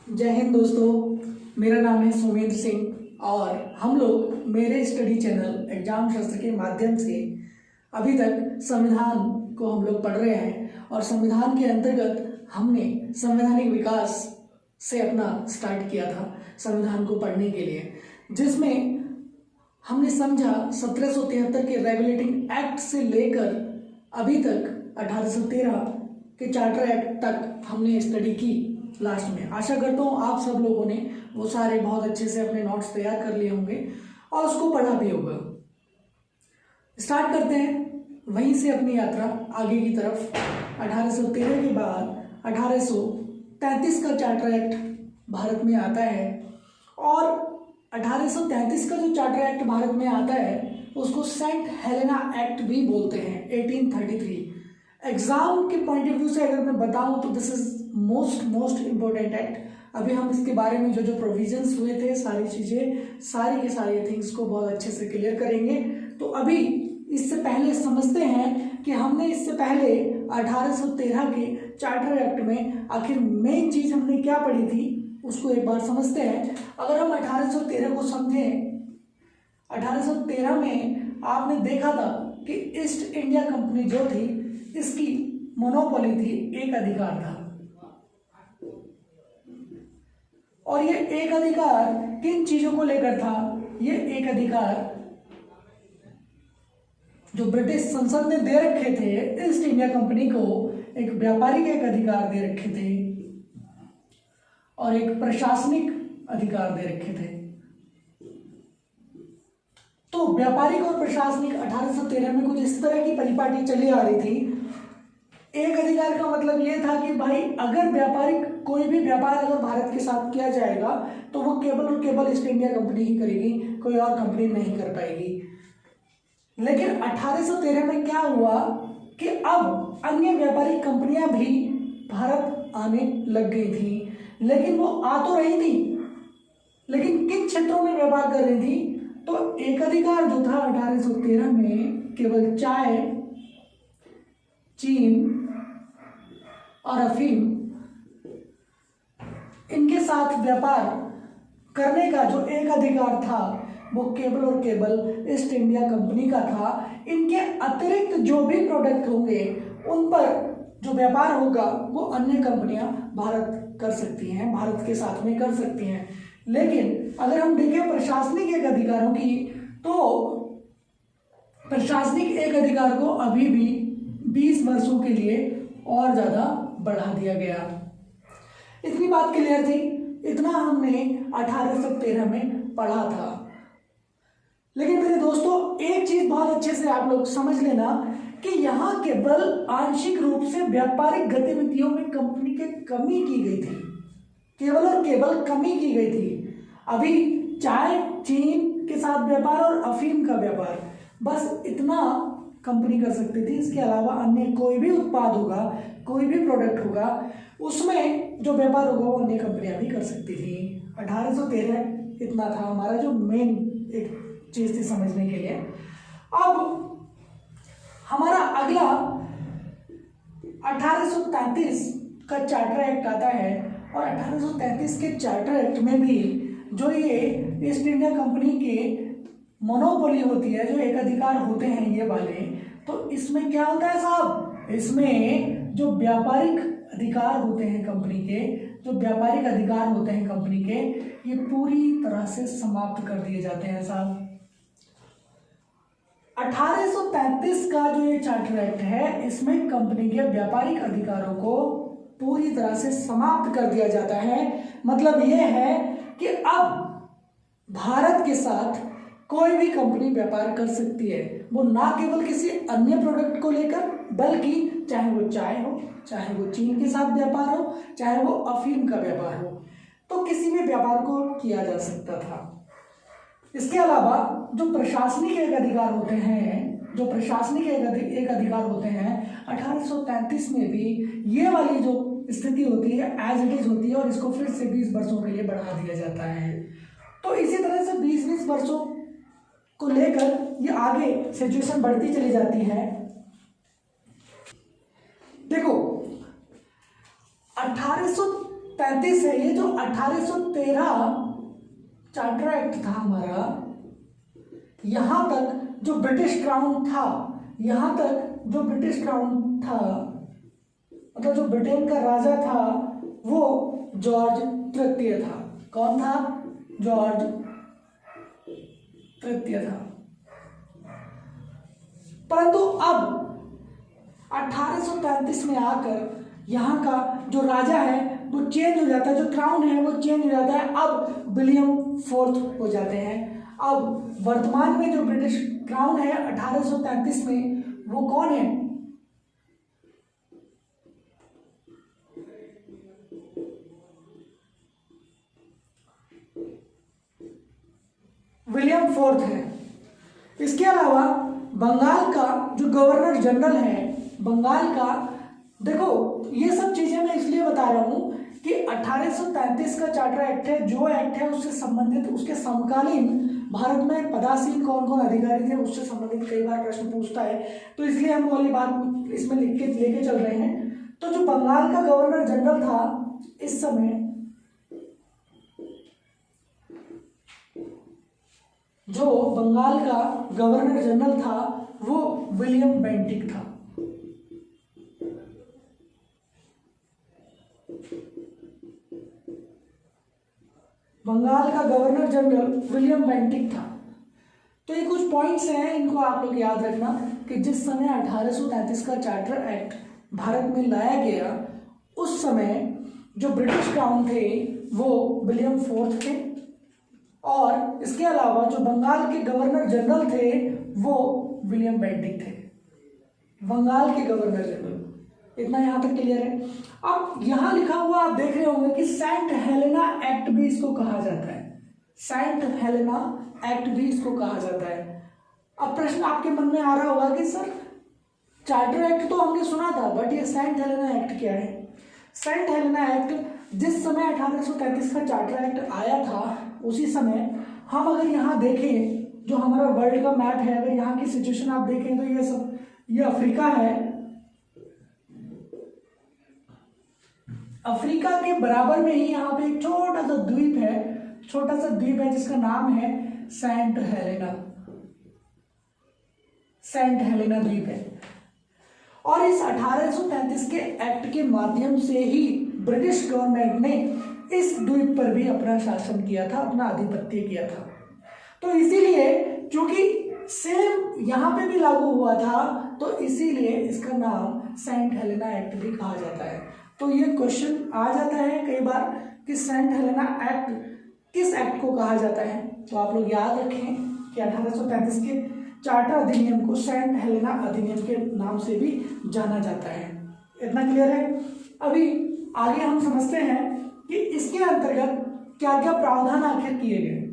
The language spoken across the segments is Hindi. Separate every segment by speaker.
Speaker 1: जय हिंद दोस्तों, मेरा नाम है सोमेंद्र सिंह और हम लोग मेरे स्टडी चैनल एग्जाम शास्त्र के माध्यम से अभी तक संविधान को हम लोग पढ़ रहे हैं और संविधान के अंतर्गत हमने संवैधानिक विकास से अपना स्टार्ट किया था संविधान को पढ़ने के लिए, जिसमें हमने समझा 1773 के रेगुलेटिंग एक्ट से लेकर अभी तक 1813 के चार्टर एक्ट तक हमने स्टडी की। लास्ट में आशा करता हूँ आप सब लोगों ने वो सारे बहुत अच्छे से अपने नोट्स तैयार कर लिए होंगे और उसको पढ़ा भी होगा। स्टार्ट करते हैं वहीं से अपनी यात्रा आगे की तरफ। 1813 के बाद 1833 का चार्टर एक्ट भारत में आता है और 1833 का जो चार्टर एक्ट भारत में आता है उसको सेंट हेलेना एक्ट भी बोलते हैं। 1833 एग्जाम के पॉइंट ऑफ व्यू से अगर मैं बताऊं तो this is most important act. अभी हम इसके बारे में जो प्रोविजंस हुए थे सारी चीज़ें सारी के सारी थिंग्स को बहुत अच्छे से क्लियर करेंगे। तो अभी इससे पहले समझते हैं कि हमने इससे पहले 1813 के चार्टर एक्ट में आखिर मेन चीज़ हमने क्या पढ़ी थी उसको एक बार समझते हैं। अगर हम 1813 को समझें, 1813 में आपने देखा था कि ईस्ट इंडिया कंपनी जो थी इसकी मोनोपोली थी, एक अधिकार था। और ये एक अधिकार किन चीजों को लेकर था? ये एक अधिकार जो ब्रिटिश संसद ने दे रखे थे ईस्ट इंडिया कंपनी को, एक व्यापारिक एक अधिकार दे रखे थे और एक प्रशासनिक अधिकार दे रखे थे। तो व्यापारिक और प्रशासनिक 1813 में कुछ इस तरह की परिपाटी चली आ रही थी। एक अधिकार का मतलब ये था कि भाई अगर व्यापारिक कोई भी व्यापार अगर भारत के साथ किया जाएगा तो वो केवल और केवल ईस्ट इंडिया कंपनी ही करेगी, कोई और कंपनी नहीं कर पाएगी। लेकिन 1813 में क्या हुआ कि अब अन्य व्यापारिक कंपनियां भी भारत आने लग गई थी, लेकिन वो आ तो रही थी लेकिन किन क्षेत्रों में व्यापार कर रही थी? तो एक अधिकार जो था 1813 में केवल चाय, चीन और अफीम इनके साथ व्यापार करने का जो एक अधिकार था वो केवल और केवल ईस्ट इंडिया कंपनी का था। इनके अतिरिक्त जो भी प्रोडक्ट होंगे उन पर जो व्यापार होगा वो अन्य कंपनियां भारत कर सकती हैं, भारत के साथ में कर सकती हैं। लेकिन अगर हम देखें प्रशासनिक एक अधिकारों की, तो प्रशासनिक एक अधिकार को अभी भी 20 वर्षों के लिए और ज़्यादा बढ़ा दिया गया। इतनी बात क्लियर थी, इतना हमने 1813 में पढ़ा था। लेकिन मेरे दोस्तों एक चीज़ बहुत अच्छे से आप लोग समझ लेना कि यहाँ केवल आंशिक रूप से व्यापारिक गतिविधियों में कंपनी की कमी की गई थी, केवल और केवल कमी की गई थी। अभी चाय, चीन के साथ व्यापार और अफीम का व्यापार, बस इतना कंपनी कर सकती थी। इसके अलावा अन्य कोई भी उत्पाद होगा, कोई भी प्रोडक्ट होगा, उसमें जो व्यापार होगा वो अन्य कंपनियां भी कर सकती थी। 1813 इतना था हमारा जो मेन एक चीज थी समझने के लिए। अब हमारा अगला 1833 का चार्टर एक्ट आता है और 1833 के चार्टर एक्ट में भी जो ये ईस्ट इंडिया कंपनी के मोनोपोली होती है, जो एक अधिकार होते हैं ये वाले, तो इसमें क्या होता है साहब? इसमें जो व्यापारिक अधिकार होते हैं कंपनी के, जो व्यापारिक अधिकार होते हैं कंपनी के, ये पूरी तरह से समाप्त कर दिए जाते हैं साहब। 1833 का जो ये चार्टर एक्ट है इसमें कंपनी के व्यापारिक अधिकारों को पूरी तरह से समाप्त कर दिया जाता है। मतलब ये है कि अब भारत के साथ कोई भी कंपनी व्यापार कर सकती है, वो ना केवल किसी अन्य प्रोडक्ट को लेकर, बल्कि चाहे वो चाय हो, चाहे वो चीन के साथ व्यापार हो, चाहे वो अफीम का व्यापार हो, तो किसी भी व्यापार को किया जा सकता था। इसके अलावा जो प्रशासनिक एक अधिकार होते हैं, जो प्रशासनिक एक अधिकार होते हैं 1833 में भी ये वाली जो स्थिति होती है एज इट इज होती है और इसको फिर से 20 वर्षों के लिए बढ़ा दिया जाता है। तो इसी तरह से 20-20 वर्षों को लेकर ये आगे सिचुएशन बढ़ती चली जाती है। देखो 1833 है, ये जो 1813 चार्टर एक्ट था हमारा, यहां तक जो ब्रिटिश क्राउन था, यहां तक जो ब्रिटिश क्राउन था, मतलब जो ब्रिटेन का राजा था वो जॉर्ज तृतीय था। कौन था? जॉर्ज तृतीय था। परंतु अब 1833 में आकर यहाँ का जो राजा है वो चेंज हो जाता है, जो क्राउन है वो चेंज हो जाता है, अब विलियम फोर्थ हो जाते हैं। अब वर्तमान में जो ब्रिटिश क्राउन है 1833 में, वो कौन है? विलियम फोर्थ है। इसके अलावा बंगाल का जो गवर्नर जनरल है, बंगाल का, देखो ये सब चीजें मैं इसलिए बता रहा हूं कि 1833 का चार्टर एक्ट है, जो एक्ट है उससे संबंधित, उसके समकालीन भारत में पदासीन कौन कौन अधिकारी थे उससे संबंधित कई बार प्रश्न पूछता है, तो इसलिए हम वाली बात इसमें लिख के लेके चल रहे हैं। तो जो बंगाल का गवर्नर जनरल था इस समय, जो बंगाल का गवर्नर जनरल था वो विलियम बेंटिक था। बंगाल का गवर्नर जनरल विलियम बेंटिक था। तो ये कुछ पॉइंट्स हैं, इनको आप लोग याद रखना कि जिस समय 1833 का चार्टर एक्ट भारत में लाया गया, उस समय जो ब्रिटिश क्राउन थे वो विलियम फोर्थ थे, और इसके अलावा जो बंगाल के गवर्नर जनरल थे वो विलियम बेंटिक थे, बंगाल के गवर्नर जनरल। इतना यहाँ तक क्लियर है। अब यहाँ लिखा हुआ आप देख रहे होंगे कि सेंट हेलेना एक्ट भी इसको कहा जाता है, सेंट हेलेना एक्ट भी इसको कहा जाता है। अब प्रश्न आपके मन में आ रहा होगा कि सर चार्टर एक्ट तो हमने सुना था, बट ये सेंट हेलेना एक्ट क्या है? सेंट हेलेना एक्ट जिस समय 1833 का चार्टर एक्ट आया था, उसी समय हम अगर यहाँ देखें, जो हमारा वर्ल्ड का मैप है, अगर यहाँ की सिचुएशन आप देखें तो ये सब, ये अफ्रीका है, अफ्रीका के बराबर में ही यहाँ पे एक छोटा सा द्वीप है, छोटा सा द्वीप है जिसका नाम है सेंट हेलेना, सेंट हेलेना द्वीप है। और इस 1833 के एक्ट के माध्यम से ही ब्रिटिश गवर्नमेंट ने इस द्वीप पर भी अपना शासन किया था, अपना आधिपत्य किया था। तो इसीलिए क्योंकि सेम यहाँ पे भी लागू हुआ था, तो इसीलिए इसका नाम सेंट हेलेना एक्ट भी कहा जाता है। तो ये क्वेश्चन आ जाता है कई बार कि सेंट हेलेना एक्ट किस एक्ट को कहा जाता है, तो आप लोग याद रखें कि 1833 के चार्टर अधिनियम को सेंट हेलेना अधिनियम के नाम से भी जाना जाता है। इतना क्लियर है? अभी आगे हम समझते हैं कि इसके अंतर्गत क्या क्या प्रावधान आखिर किए गए।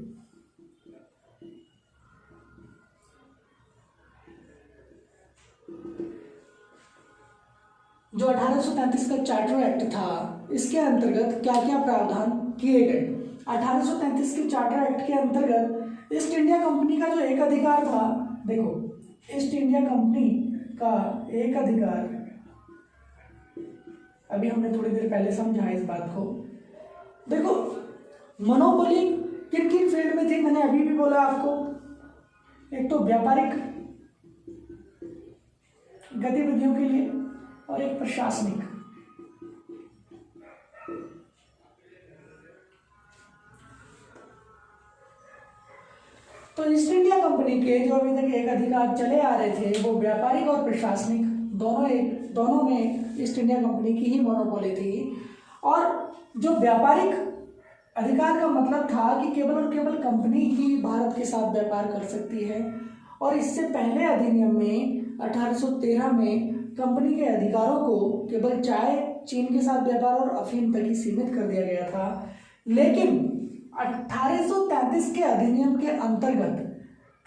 Speaker 1: जो 1833 का चार्टर एक्ट था, इसके अंतर्गत क्या क्या प्रावधान किए गए। 1833 के चार्टर एक्ट के अंतर्गत ईस्ट इंडिया कंपनी का जो एक अधिकार था, देखो ईस्ट इंडिया कंपनी का एक अधिकार, अभी हमने थोड़ी देर पहले समझा इस बात को। देखो मोनोपोली किन किन फील्ड में थी, मैंने अभी भी बोला आपको। एक तो व्यापारिक गतिविधियों के लिए और एक प्रशासनिक। तो ईस्ट इंडिया कंपनी के जो अभी तक एक अधिकार चले आ रहे थे, वो व्यापारिक और प्रशासनिक दोनों में ईस्ट इंडिया कंपनी की ही मोनोपोली थी। और जो व्यापारिक अधिकार का मतलब था कि केवल और केवल कंपनी ही भारत के साथ व्यापार कर सकती है, और इससे पहले अधिनियम में 1813 में कंपनी के अधिकारों को केवल चाय, चीन के साथ व्यापार और अफीम तक ही सीमित कर दिया गया था। लेकिन 1833 के अधिनियम के अंतर्गत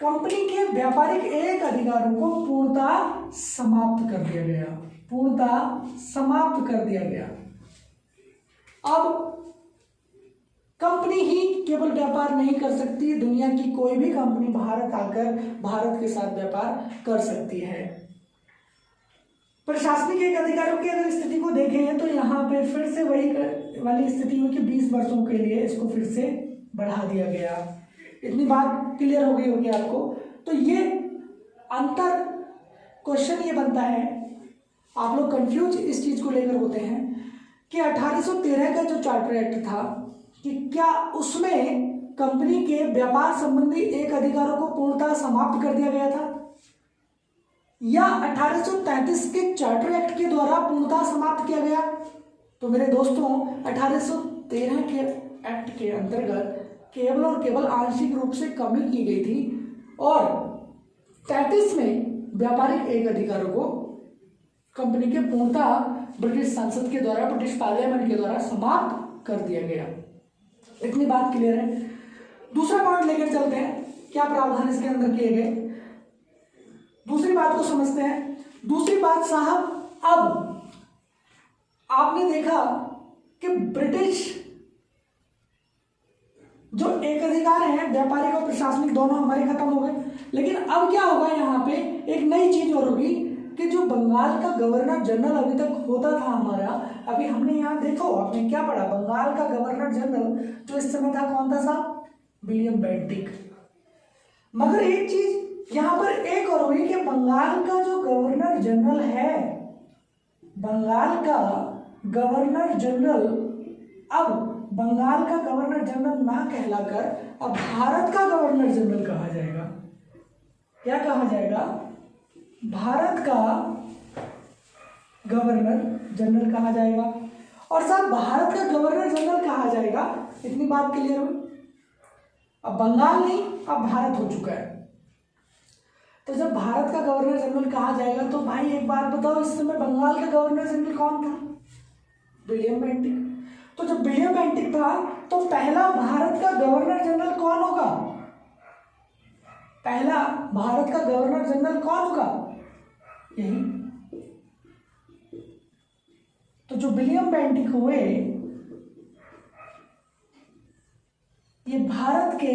Speaker 1: कंपनी के व्यापारिक एक अधिकारों को पूर्णतः समाप्त कर दिया गया, पूर्णतः समाप्त कर दिया गया। अब कंपनी ही केवल व्यापार नहीं कर सकती, दुनिया की कोई भी कंपनी भारत आकर भारत के साथ व्यापार कर सकती है। प्रशासनिक एक अधिकारियों की अगर स्थिति को देखें तो यहाँ पे फिर से वही वाली स्थिति हुई कि 20 वर्षों के लिए इसको फिर से बढ़ा दिया गया। इतनी बात क्लियर हो गई होगी आपको। तो ये अंतर क्वेश्चन ये बनता है, आप लोग कंफ्यूज इस चीज को लेकर होते हैं कि 1813 का जो चार्टर एक्ट था कि क्या उसमें कंपनी के व्यापार संबंधी एक अधिकारों को पूर्णतः समाप्त कर दिया गया था या 1833 के चार्टर एक्ट के द्वारा पूर्णतः समाप्त किया गया। तो मेरे दोस्तों 1813 के एक्ट के अंतर्गत केवल और केवल आंशिक रूप से कमी की गई थी और 33 में व्यापारिक एक अधिकारों को कंपनी के पूर्णतः ब्रिटिश संसद के द्वारा, ब्रिटिश पार्लियामेंट के द्वारा समाप्त कर दिया गया। इतनी बात क्लियर है। दूसरा पॉइंट लेकर चलते हैं, क्या प्रावधान इसके अंदर किए गए, दूसरी बात को समझते हैं। दूसरी बात साहब, अब आपने देखा कि ब्रिटिश जो एक अधिकार है व्यापारिक और प्रशासनिक दोनों हमारे खत्म हो गए, लेकिन अब क्या होगा, यहाँ पे एक नई चीज और होगी कि जो बंगाल का गवर्नर जनरल अभी तक होता था हमारा, अभी हमने यहाँ देखो आपने क्या पढ़ा, बंगाल का गवर्नर जनरल जो इस समय था कौन था साहब, विलियम बेंटिक। मगर एक चीज यहाँ पर एक और हुई कि बंगाल का जो गवर्नर जनरल है, बंगाल का गवर्नर जनरल अब बंगाल का गवर्नर जनरल ना कहलाकर अब भारत का गवर्नर जनरल कहा जाएगा। क्या कहा जाएगा, भारत का गवर्नर जनरल कहा जाएगा। और साहब भारत का गवर्नर जनरल कहा जाएगा, इतनी बात क्लियर हुई। अब बंगाल नहीं, अब भारत हो चुका है। तो जब भारत का गवर्नर जनरल कहा जाएगा तो भाई एक बात बताओ, इस समय बंगाल का गवर्नर जनरल कौन था, विलियम बेंटिक। तो जब विलियम बेंटिक था तो पहला भारत का गवर्नर जनरल कौन होगा, पहला भारत का गवर्नर जनरल कौन होगा, यही। तो जो विलियम बेंटिक हुए ये भारत के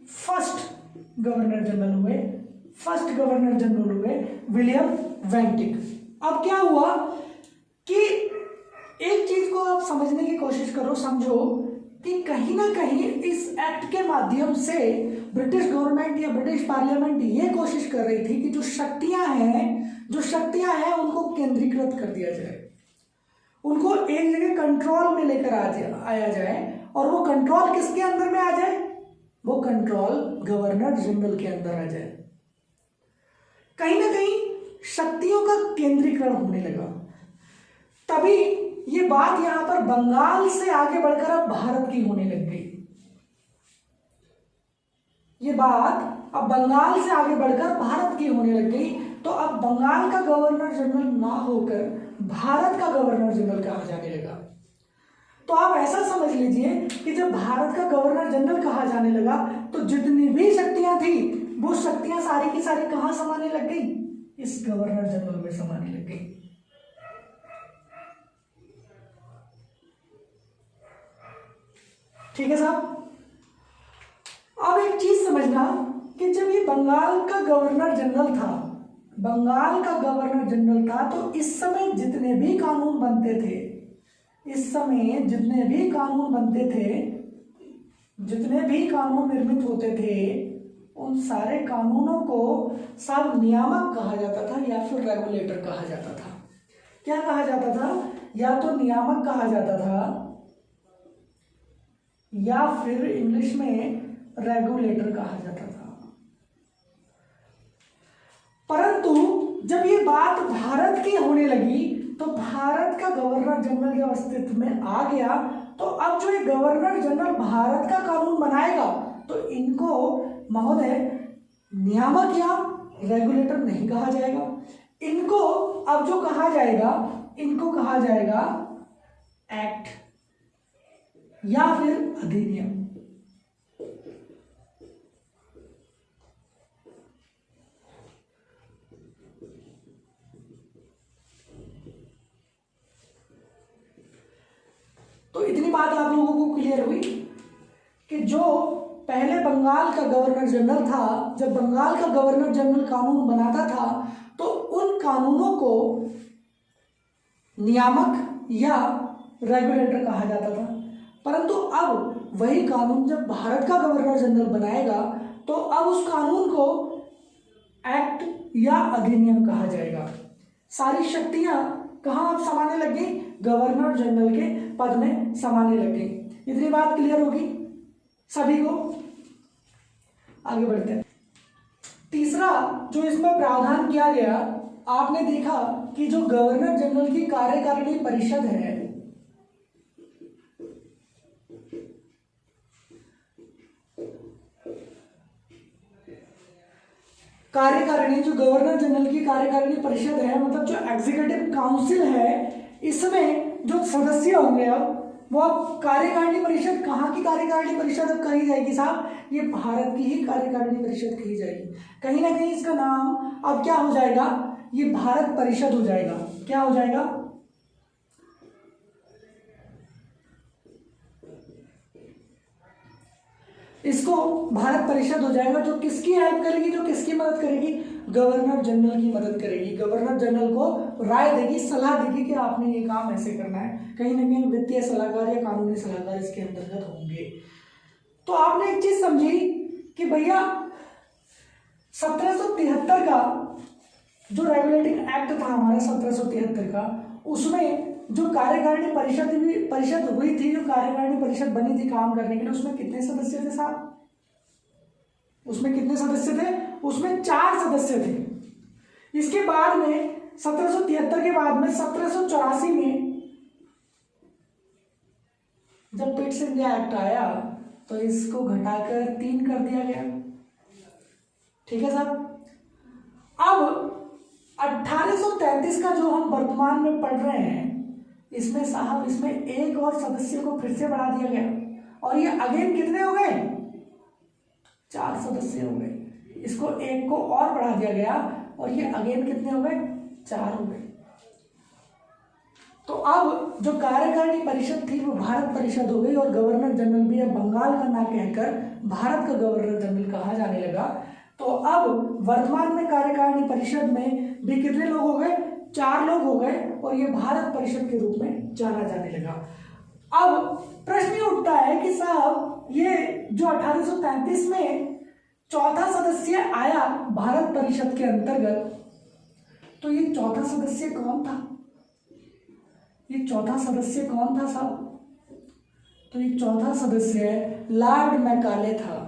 Speaker 1: फर्स्ट गवर्नर जनरल हुए, फर्स्ट गवर्नर जनरल हुए विलियम बेंटिक। अब क्या हुआ कि एक चीज को आप समझने की कोशिश करो, समझो कि कहीं ना कहीं इस एक्ट के माध्यम से ब्रिटिश गवर्नमेंट या ब्रिटिश पार्लियामेंट ये कोशिश कर रही थी कि जो शक्तियां हैं उनको केंद्रीकृत कर दिया जाए, उनको एक जगह कंट्रोल में लेकर आया जाए। और वो कंट्रोल किसके अंदर में आ जाए, वो कंट्रोल गवर्नर जनरल के अंदर आ जाए। कहीं ना कहीं शक्तियों का केंद्रीकरण होने लगा। तभी ये बात यहां पर बंगाल से आगे बढ़कर अब भारत की होने लग गई। ये बात अब बंगाल से आगे बढ़कर भारत की होने लग गई। तो अब बंगाल का गवर्नर जनरल ना होकर भारत का गवर्नर जनरल कहा जाने लगा। तो आप ऐसा समझ लीजिए कि जब भारत का गवर्नर जनरल कहा जाने लगा तो जितनी भी शक्तियां थी वो शक्तियां सारी की सारी कहां समाने लग गई, इस गवर्नर जनरल में समाने लग गई। ठीक है साहब। अब एक चीज समझना कि जब ये बंगाल का गवर्नर जनरल था, बंगाल का गवर्नर जनरल था, तो इस समय जितने भी कानून बनते थे, इस समय जितने भी कानून बनते थे, जितने भी कानून निर्मित होते थे, उन सारे कानूनों को सब नियामक कहा जाता था या फिर रेगुलेटर कहा जाता था। क्या कहा जाता था, या तो नियामक कहा जाता था या फिर इंग्लिश में रेगुलेटर कहा जाता था। परंतु जब ये बात भारत की होने लगी तो भारत का गवर्नर जनरल जब अस्तित्व में आ गया तो अब जो ये गवर्नर जनरल भारत का कानून बनाएगा तो इनको महोदय नियामक या रेगुलेटर नहीं कहा जाएगा। इनको अब जो कहा जाएगा, इनको कहा जाएगा एक्ट या फिर अधिनियम। तो इतनी बात आप लोगों को क्लियर हुई कि जो पहले बंगाल का गवर्नर जनरल था, जब बंगाल का गवर्नर जनरल कानून बनाता था तो उन कानूनों को नियामक या रेगुलेटर कहा जाता था। परंतु अब वही कानून जब भारत का गवर्नर जनरल बनाएगा तो अब उस कानून को एक्ट या अधिनियम कहा जाएगा। सारी शक्तियां कहाँ अब समाने लग गई? गवर्नर जनरल के पद में समाने लग गई। इतनी बात क्लियर होगी सभी को? आगे बढ़ते हैं। तीसरा जो इसमें प्रावधान किया गया, आपने देखा कि जो गवर्नर जनरल की कार्यकारिणी परिषद है, कार्यकारिणी जो गवर्नर जनरल की कार्यकारिणी परिषद है, मतलब जो एग्जीक्यूटिव काउंसिल है, इसमें जो सदस्य होंगे अब वो अब कार्यकारिणी परिषद, कहाँ की कार्यकारिणी परिषद अब कही जाएगी साहब? ये भारत की ही कार्यकारिणी परिषद कही जाएगी। कहीं ना कहीं इसका नाम अब क्या हो जाएगा? ये भारत परिषद हो जाएगा। क्या हो जाएगा? इसको भारत परिषद हो जाएगा, जो किसकी हेल्प करेगी, जो किसकी मदद करेगी? गवर्नर जनरल की मदद करेगी। गवर्नर जनरल को राय देगी, सलाह देगी कि आपने ये काम ऐसे करना है। कहीं ना कहीं वित्तीय सलाहकार या कानूनी सलाहकार इसके अंतर्गत होंगे। तो आपने एक चीज समझी कि भैया 1773 का जो रेगुलेटिंग एक्ट था हमारा 1773 का, उसमें जो कार्यकारिणी परिषद हुई थी, जो कार्यकारिणी परिषद बनी थी काम करने के लिए, उसमें कितने सदस्य थे साहब? उसमें कितने सदस्य थे? उसमें 4 सदस्य थे। इसके बाद में 1773 के बाद में 1784 में जब पिट्स इंडिया एक्ट आया तो इसको घटाकर 3 कर दिया गया। ठीक है साहब। अब 1833 का जो हम वर्तमान में पढ़ रहे हैं, इसमें साहब इसमें एक और सदस्य को फिर से बढ़ा दिया गया और ये अगेन कितने हो गए? 4 सदस्य हो गए। इसको एक को और बढ़ा दिया गया और ये अगेन कितने हो गए? 4 हो गए। तो अब जो कार्यकारिणी परिषद थी वो भारत परिषद हो गई और गवर्नर जनरल भी अब बंगाल का ना कहकर भारत का गवर्नर जनरल कहा जाने लगा। तो अब वर्तमान में कार्यकारिणी परिषद में भी कितने लोग हो गए? 4 लोग हो गए और ये भारत परिषद के रूप में जाना जाने लगा। अब प्रश्न ये उठता है कि साहब ये जो 1833 में चौथा सदस्य आया भारत परिषद के अंतर्गत, तो ये चौथा सदस्य कौन था? ये चौथा सदस्य कौन था साहब? तो ये चौथा सदस्य लॉर्ड मैकाले था।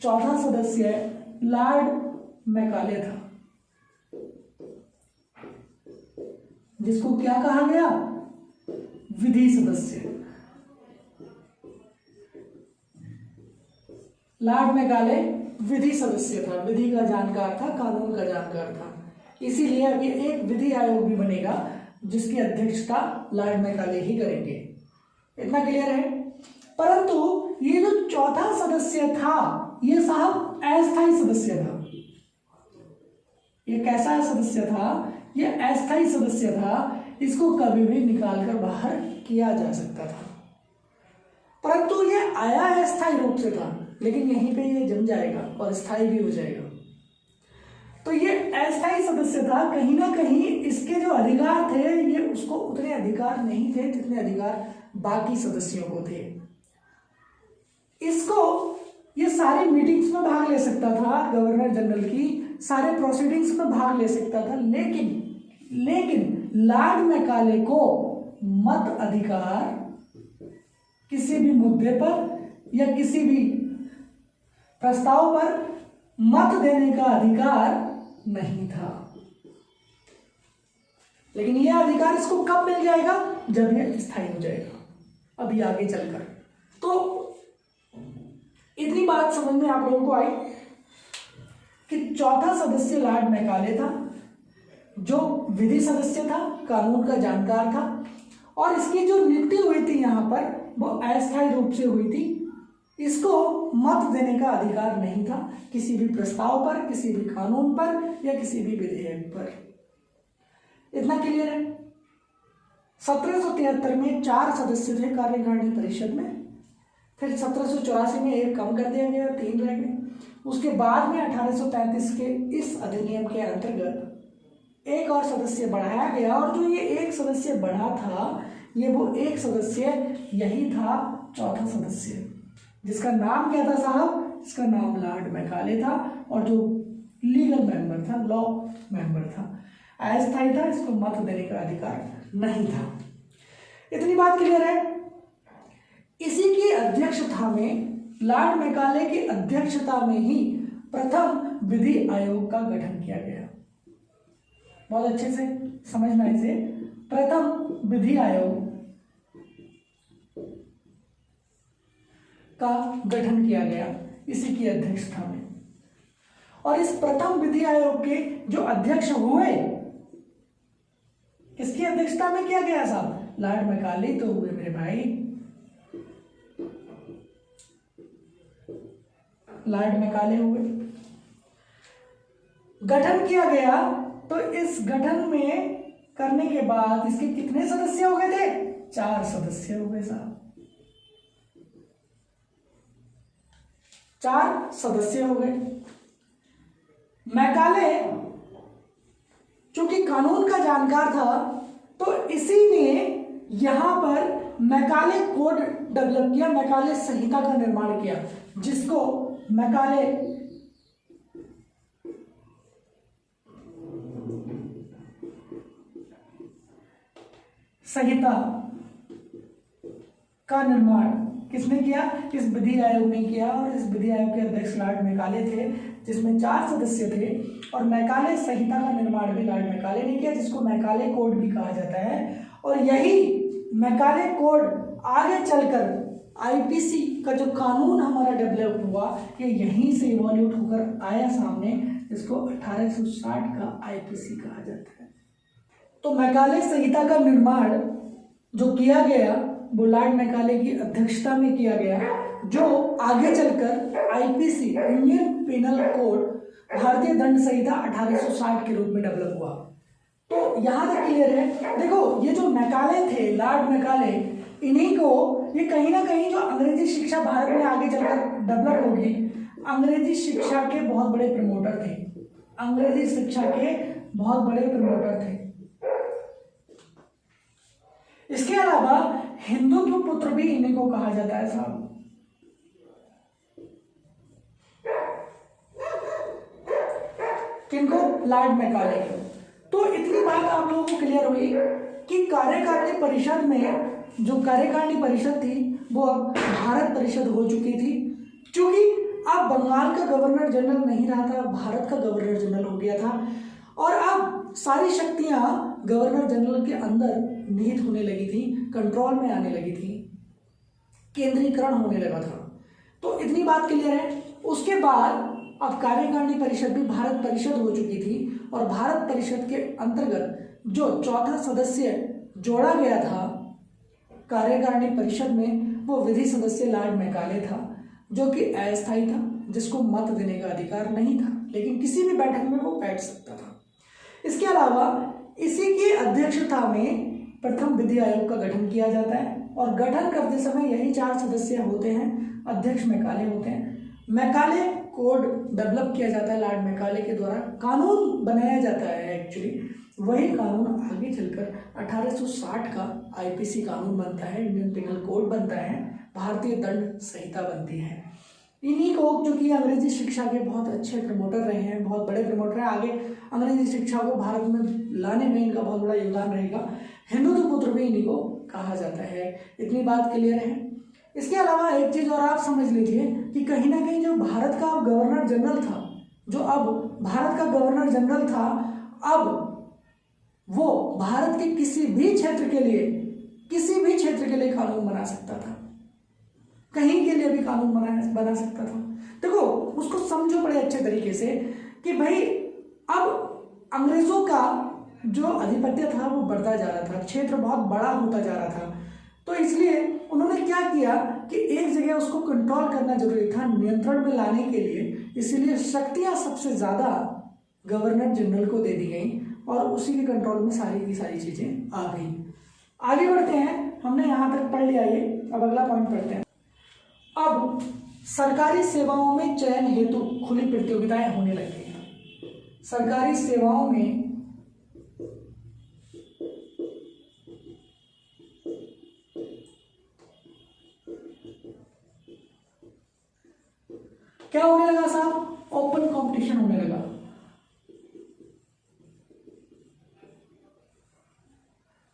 Speaker 1: चौथा सदस्य लॉर्ड मैकाले था, जिसको क्या कहा गया? विधि सदस्य। लॉर्ड मैकाले विधि सदस्य था, विधि का जानकार था, कानून का जानकार था। इसीलिए अभी एक विधि आयोग भी बनेगा जिसकी अध्यक्षता लॉर्ड मैकाले ही करेंगे। इतना क्लियर है? परंतु ये जो चौथा सदस्य था ये साहब अस्थायी सदस्य था। ये कैसा सदस्य था? ये अस्थायी सदस्य था। इसको कभी भी निकालकर बाहर किया जा सकता था, परंतु ये आया अस्थायी रूप से था, लेकिन यहीं पे ये जम जाएगा और स्थायी भी हो जाएगा। तो ये अस्थायी सदस्य था। कहीं ना कहीं इसके जो अधिकार थे ये उसको उतने अधिकार नहीं थे जितने अधिकार बाकी सदस्यों को थे। इसको ये सारी मीटिंग्स में भाग ले सकता था, गवर्नर जनरल की सारे प्रोसीडिंग्स में भाग ले सकता था, लेकिन लॉर्ड मैकाले को मत अधिकार किसी भी मुद्दे पर या किसी भी प्रस्ताव पर मत देने का अधिकार नहीं था। लेकिन यह अधिकार इसको कब मिल जाएगा? जब यह स्थायी हो जाएगा, अभी आगे चलकर। तो इतनी बात समझ में आप लोगों को आई कि चौथा सदस्य लॉर्ड मैकाले था, जो विधि सदस्य था, कानून का जानकार था, और इसकी जो नियुक्ति हुई थी यहाँ पर वो अस्थायी रूप से हुई थी। इसको मत देने का अधिकार नहीं था किसी भी प्रस्ताव पर, किसी भी कानून पर या किसी भी विधेयक पर। इतना क्लियर है? 1773 में 4 सदस्य थे कार्यकारिणी परिषद में, फिर 1784 में 1 कम कर दिया गया, 3 रह गए। उसके बाद में 1833 के इस अधिनियम के अंतर्गत एक और सदस्य बढ़ाया गया, और जो ये एक सदस्य बढ़ा था ये वो एक सदस्य यही था चौथा सदस्य, जिसका नाम क्या था साहब? इसका नाम लॉर्ड मैकाले था, और जो लीगल मेंबर था, लॉ मेंबर था, अस्थायी था, इसको मत देने का अधिकार नहीं था। इतनी बात क्लियर है। इसी की अध्यक्षता में, लॉर्ड मैकाले की अध्यक्षता में ही प्रथम विधि आयोग का गठन किया गया। बहुत अच्छे से समझना इसे। प्रथम विधि आयोग का गठन किया गया इसी की अध्यक्षता में, और इस प्रथम विधि आयोग के जो अध्यक्ष हुए, किसकी अध्यक्षता में किया गया साहब? लॉर्ड मैकाले तो हुए मेरे भाई, लॉर्ड मैकाले हुए। गठन किया गया, तो इस गठन में करने के बाद इसके कितने सदस्य हो गए थे? 4 सदस्य हो गए साहब, 4 सदस्य हो गए। मैकाले चूंकि कानून का जानकार था, तो इसी ने यहां पर मैकाले कोड डेवलप किया, मैकाले संहिता का निर्माण किया, जिसको मैकाले संहिता का निर्माण किसने किया? इस विधि आयोग ने किया, और इस विधि आयोग के अध्यक्ष लॉर्ड मैकाले थे, जिसमें 4 सदस्य थे, और मैकाले संहिता का निर्माण भी लॉर्ड मैकाले ने किया, जिसको मैकाले कोड भी कहा जाता है। और यही मैकाले कोड आगे चलकर आईपीसी का जो कानून हमारा डेवलप हुआ, ये यहीं से इवॉल्यूट होकर आया सामने, इसको 1860 का आईपीसी कहा जाता है। तो मैकाले संहिता का निर्माण जो किया गया वो लॉर्ड मैकाले की अध्यक्षता में किया गया, जो आगे चलकर आईपीसी, इंडियन पिनल कोड, भारतीय दंड संहिता 1860 के रूप में डेवलप हुआ। तो यहां तक क्लियर है। देखो, ये जो मैकाले थे, लॉर्ड मैकाले, इन्हीं को ये कहीं ना कहीं जो अंग्रेजी शिक्षा भारत में आगे चलकर डेवलप होगी, अंग्रेजी शिक्षा के बहुत बड़े प्रमोटर थे, अंग्रेजी शिक्षा के बहुत बड़े प्रमोटर थे। इसके अलावा हिंदू के पुत्र भी इन्हीं को कहा जाता है साहब। किनको? लॉर्ड मैकाले को। तो इतनी बात आप लोगों को क्लियर हुई कि कार्यकारिणी परिषद में, जो कार्यकारिणी परिषद थी वो अब भारत परिषद हो चुकी थी, क्योंकि अब बंगाल का गवर्नर जनरल नहीं रहा था, भारत का गवर्नर जनरल हो गया था, और अब सारी शक्तियां गवर्नर जनरल के अंदर निहित होने लगी थी, कंट्रोल में आने लगी थी, केंद्रीकरण होने लगा था। तो इतनी बात क्लियर है। उसके बाद अब कार्यकारिणी परिषद भी भारत परिषद हो चुकी थी, और भारत परिषद के अंतर्गत जो चौथा सदस्य जोड़ा गया था कार्यकारिणी परिषद में, वो विधि सदस्य लॉर्ड मैकाले था, जो कि अस्थायी था, जिसको मत देने का अधिकार नहीं था, लेकिन किसी भी बैठक में वो बैठ सकता था। इसके अलावा इसी की अध्यक्षता में प्रथम विधि आयोग का गठन किया जाता है, और गठन करते समय यही 4 सदस्य होते हैं, अध्यक्ष मैकाले होते हैं। मैकाले कोड डेवलप किया जाता है लॉर्ड मैकाले के द्वारा, कानून बनाया जाता है, एक्चुअली वही कानून आगे चलकर 1860 का आईपीसी कानून बनता है, इंडियन पिनल कोड बनता है, भारतीय दंड संहिता बनती है। इन्हीं को, जो कि अंग्रेजी शिक्षा के बहुत अच्छे प्रमोटर रहे हैं, बहुत बड़े प्रमोटर हैं, आगे अंग्रेजी शिक्षा को भारत में लाने में इनका बहुत बड़ा योगदान रहेगा। हिंदू पुत्र भी इन्हीं को कहा जाता है। इतनी बात क्लियर है। इसके अलावा एक चीज और आप समझ लीजिए कि कहीं ना कहीं जो भारत का गवर्नर जनरल था, जो अब भारत का गवर्नर जनरल था, अब वो भारत के किसी भी क्षेत्र के लिए कानून बना सकता था, कहीं के लिए भी कानून बना सकता था। देखो, उसको समझो बड़े अच्छे तरीके से कि भाई अब अंग्रेजों का जो अधिपत्य था वो बढ़ता जा रहा था, क्षेत्र बहुत बड़ा होता जा रहा था, तो इसलिए उन्होंने क्या किया कि एक जगह उसको कंट्रोल करना जरूरी था, नियंत्रण में लाने के लिए, इसीलिए शक्तियां सबसे ज्यादा गवर्नर जनरल को दे दी गई, और उसी के कंट्रोल में सारी की सारी चीजें आ गई। आगे बढ़ते हैं, हमने यहाँ तक पढ़ लिया ये, अब अगला पॉइंट पढ़ते हैं। अब सरकारी सेवाओं में चयन हेतु खुली प्रतियोगिताएं होने लगी हैं। सरकारी सेवाओं में क्या होने लगा साहब? ओपन कंपटीशन होने लगा।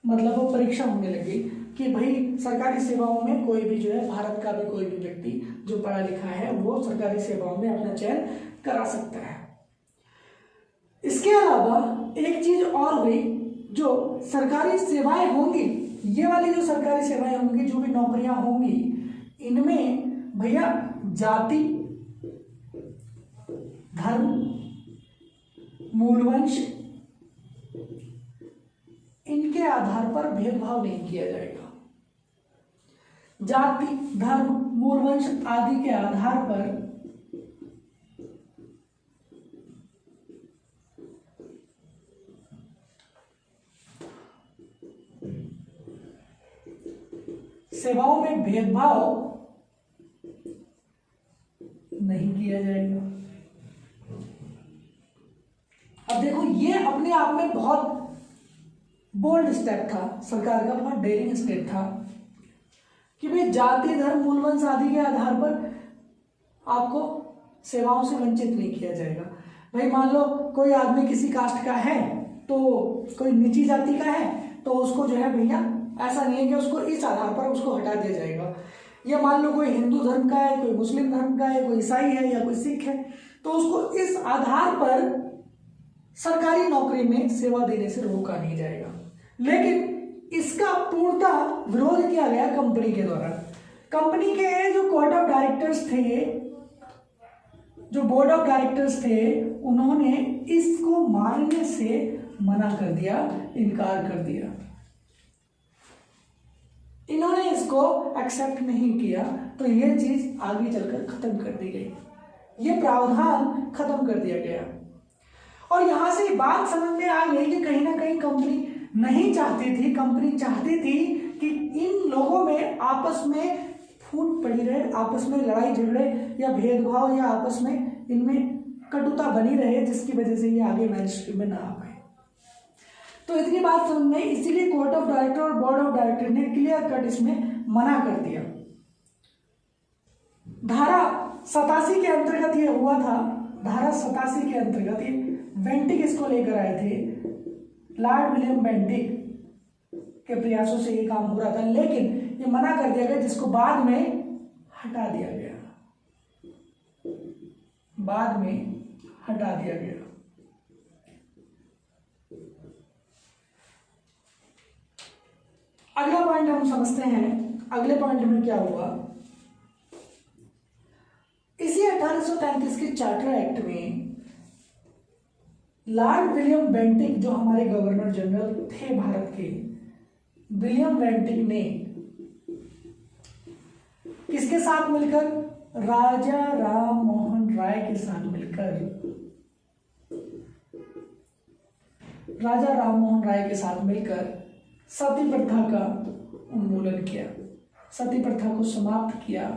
Speaker 1: मतलब वो परीक्षा होने लगी कि भाई सरकारी सेवाओं में कोई भी जो है, भारत का भी कोई भी व्यक्ति जो पढ़ा लिखा है वो सरकारी सेवाओं में अपना चयन करा सकता है। इसके अलावा एक चीज और हुई, जो सरकारी सेवाएं होंगी, ये वाली जो सरकारी सेवाएं होंगी, जो भी नौकरियां होंगी, इनमें भैया जाति, धर्म, मूलवंश, इनके आधार पर भेदभाव नहीं किया जाएगा। जाति, धर्म, मूलवंश आदि के आधार पर सेवाओं में भेदभाव नहीं किया जाएगा। अब देखो, ये अपने आप में बहुत बोल्ड स्टेप था सरकार का, बहुत डेयरिंग स्टेप था कि भाई जाति, धर्म, मूलवंश आदि के आधार पर आपको सेवाओं से वंचित नहीं किया जाएगा। भाई मान लो कोई आदमी किसी कास्ट का है, तो कोई नीची जाति का है, तो उसको जो है भैया ऐसा नहीं है कि उसको इस आधार पर उसको हटा दिया जाएगा। या मान लो कोई हिंदू धर्म का है, कोई मुस्लिम धर्म का है, कोई ईसाई है या कोई सिख है, तो उसको इस आधार पर सरकारी नौकरी में सेवा देने से रोका नहीं जाएगा। लेकिन इसका पूर्णतः विरोध किया गया कंपनी के द्वारा। कंपनी के जो बोर्ड ऑफ डायरेक्टर्स थे, उन्होंने इसको मानने से मना कर दिया, इनकार कर दिया। इन्होंने इसको एक्सेप्ट नहीं किया, तो यह चीज आगे चलकर खत्म कर दी गई, ये प्रावधान खत्म कर दिया गया। और यहां से बात समझ में आ गई कि कहीं ना कहीं कंपनी नहीं चाहती थी, कंपनी चाहती थी कि इन लोगों में आपस में फूट पड़ी रहे, आपस में लड़ाई झगड़े या भेदभाव या आपस में इनमें कटुता बनी रहे, जिसकी वजह से ये आगे मेन स्ट्रीम में ना आ पाए। तो इतनी बात समझ में, इसीलिए कोर्ट ऑफ डायरेक्टर और बोर्ड ऑफ डायरेक्टर ने क्लियर कट इसमें मना कर दिया। धारा 87 के अंतर्गत ये हुआ था। धारा 87 के अंतर्गत ये बेंटिक इसको लेकर आए थे, लॉर्ड विलियम बेंटिक के प्रयासों से ये काम हो रहा था, लेकिन ये मना कर दिया गया, जिसको बाद में हटा दिया गया, बाद में हटा दिया गया। अगला पॉइंट हम समझते हैं। अगले पॉइंट में क्या हुआ, इसी 1833 के चार्टर एक्ट में लॉर्ड विलियम बेंटिक, जो हमारे गवर्नर जनरल थे भारत के, विलियम बेंटिक ने किसके साथ मिलकर, राजा राम मोहन राय के साथ मिलकर, राजा राम मोहन राय के साथ मिलकर सती प्रथा का उन्मूलन किया, सती प्रथा को समाप्त किया,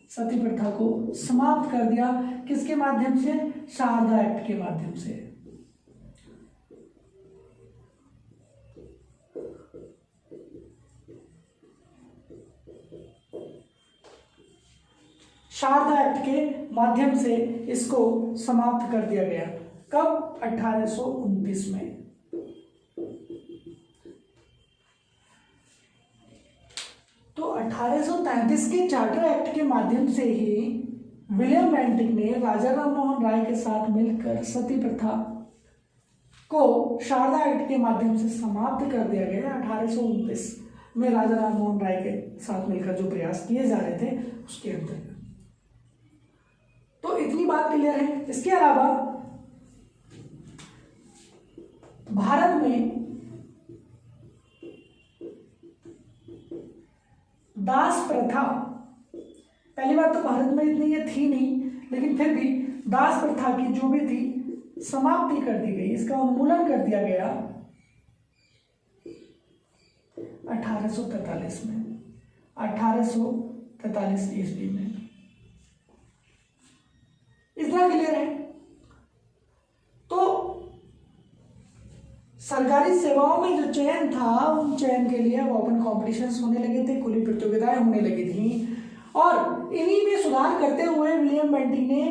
Speaker 1: सती प्रथा को समाप्त कर दिया। किसके माध्यम से, शारदा एक्ट के माध्यम से। शारदा एक्ट के माध्यम से इसको समाप्त कर दिया गया। कब, 1829 में। तो 1833 के चार्टर एक्ट के माध्यम से ही विलियम बेंटिक ने राजा राम मोहन राय के साथ मिलकर सती प्रथा को शारदा एक्ट के माध्यम से समाप्त कर दिया गया। 1829 में राजा राम मोहन राय के साथ मिलकर जो प्रयास किए जा रहे थे उसके अंतर्गत। तो इतनी बात क्लियर है। इसके अलावा भारत में दास प्रथा, पहली बात तो भारत में इतनी ये थी नहीं, लेकिन फिर भी दास प्रथा की जो भी थी समाप्ति कर दी गई, इसका उन्मूलन कर दिया गया 1843 में, 1843 ईस्वी में। इतना क्लियर है। तो सरकारी सेवाओं में जो चयन था, उन चयन के लिए ओपन कॉम्पिटिशन्स होने लगे थे, खुली प्रतियोगिताएं होने लगी थी, और इन्हीं में सुधार करते हुए विलियम बेंटिक ने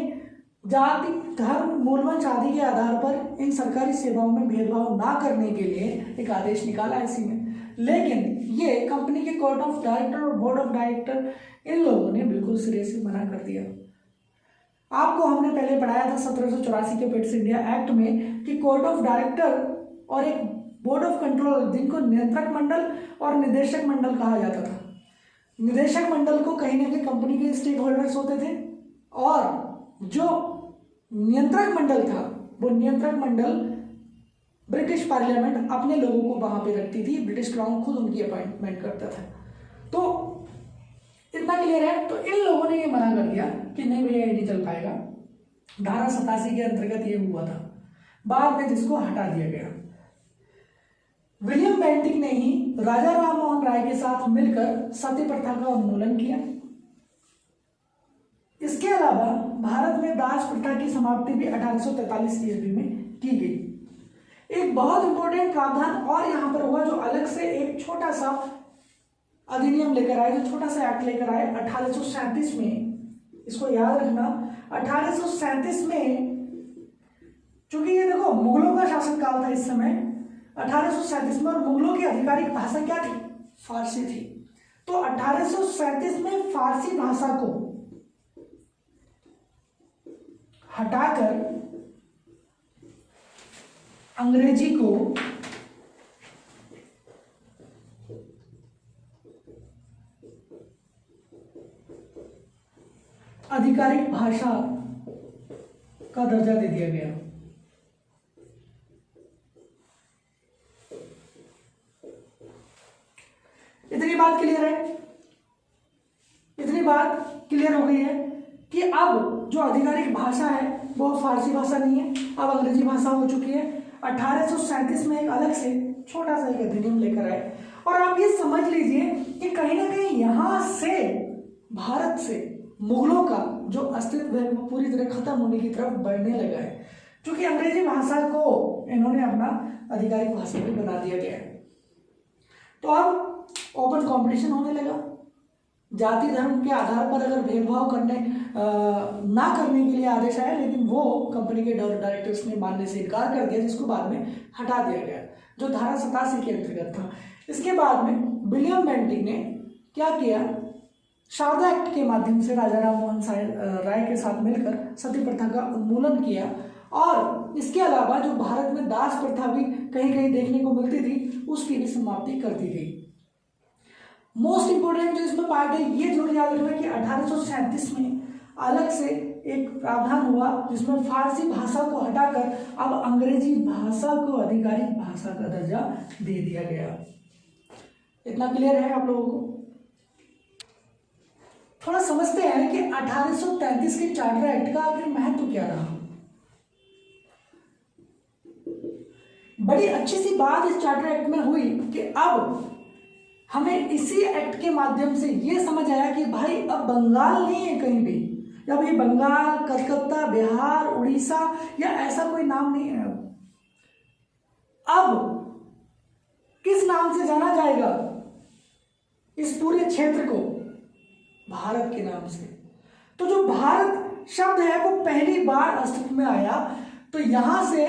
Speaker 1: जाति, धर्म, मूलवंश आदि के आधार पर इन सरकारी सेवाओं में भेदभाव ना करने के लिए एक आदेश निकाला है इसी में। लेकिन ये कंपनी के कोर्ट ऑफ डायरेक्टर और बोर्ड ऑफ डायरेक्टर इन लोगों ने बिल्कुल सिरे से मना कर दिया। आपको हमने पहले पढ़ाया था 1784 के पिट्स इंडिया एक्ट में कि कोर्ट ऑफ डायरेक्टर और एक बोर्ड ऑफ कंट्रोल, जिनको नियंत्रक मंडल और निदेशक मंडल कहा जाता था। निदेशक मंडल को कहीं ना कहीं कंपनी के स्टेक होल्डर्स होते थे और जो नियंत्रक मंडल था वो नियंत्रक मंडल ब्रिटिश पार्लियामेंट अपने लोगों को वहां पे रखती थी, ब्रिटिश क्राउन खुद उनकी अपॉइंटमेंट करता था। तो इतना क्लियर है। तो इन लोगों ने ये मना कर दिया कि नहीं भैया ये नहीं चल पाएगा। धारा 87 के अंतर्गत ये हुआ था, बाद में जिसको हटा दिया गया। विलियम बेंटिक ने ही राजा राम मोहन राय के साथ मिलकर सती प्रथा का उन्मूलन किया। इसके अलावा भारत में दास प्रथा की समाप्ति भी 1843 ईस्वी में की गई। एक बहुत इंपॉर्टेंट प्रावधान और यहां पर हुआ, जो अलग से एक छोटा सा अधिनियम लेकर आए, जो छोटा सा एक्ट लेकर आए 1837 में। इसको याद रखना, 1837 में, चूंकि ये देखो मुगलों का शासनकाल था इस समय 1837 में, और मुगलों की आधिकारिक भाषा क्या थी? फारसी थी। तो 1837 में फारसी भाषा को हटाकर अंग्रेजी को आधिकारिक भाषा का दर्जा दे दिया गया। इतनी बात क्लियर है? इतनी बात क्लियर हो गई है कि अब जो आधिकारिक भाषा है वो फारसी भाषा नहीं है, अब अंग्रेजी भाषा हो चुकी है। 1837 में एक अलग से छोटा सा एक अधिनियम लेकर आए। और आप ये समझ लीजिए कि कहीं ना कहीं यहां से भारत से मुगलों का जो अस्तित्व है वो पूरी तरह खत्म होने की तरफ बढ़ने लगा है, क्योंकि अंग्रेजी भाषा को इन्होंने अपना आधिकारिक भाषा भी बना दिया गया है। तो अब ओपन कंपटीशन होने लगा। जाति धर्म के आधार पर अगर भेदभाव ना करने के लिए आदेश आया, लेकिन वो कंपनी के डायरेक्टर्स ने मानने से इनकार कर दिया, जिसको बाद में हटा दिया गया, जो धारा 87 के अंतर्गत था। इसके बाद में विलियम बेंटिक ने क्या किया? शारदा एक्ट के माध्यम से राजा राम मोहन राय के साथ मिलकर सती प्रथा का उन्मूलन किया। और इसके अलावा जो भारत में दास प्रथा भी कहीं कहीं देखने को मिलती थी, उसकी भी समाप्ति कर दी गई। मोस्ट इंपोर्टेंट जो इसमें पार्ट है, ये जरूर याद रखना कि 1837 में अलग से एक प्रावधान हुआ जिसमें फारसी भाषा को हटाकर अब अंग्रेजी भाषा को आधिकारिक भाषा का दर्जा दे दिया गया। इतना क्लियर है आप लोगों को? थोड़ा समझते हैं कि 1833 के चार्टर एक्ट का आखिर महत्व क्या रहा। बड़ी अच्छी सी बात इस चार्टर एक्ट में हुई कि अब हमें इसी एक्ट के माध्यम से ये समझ आया कि भाई अब बंगाल नहीं है कहीं भी, या भाई बंगाल, कलकत्ता, बिहार, उड़ीसा या ऐसा कोई नाम नहीं है। अब किस नाम से जाना जाएगा इस पूरे क्षेत्र को? भारत के नाम से। तो जो भारत शब्द है वो पहली बार अस्तित्व में आया, तो यहां से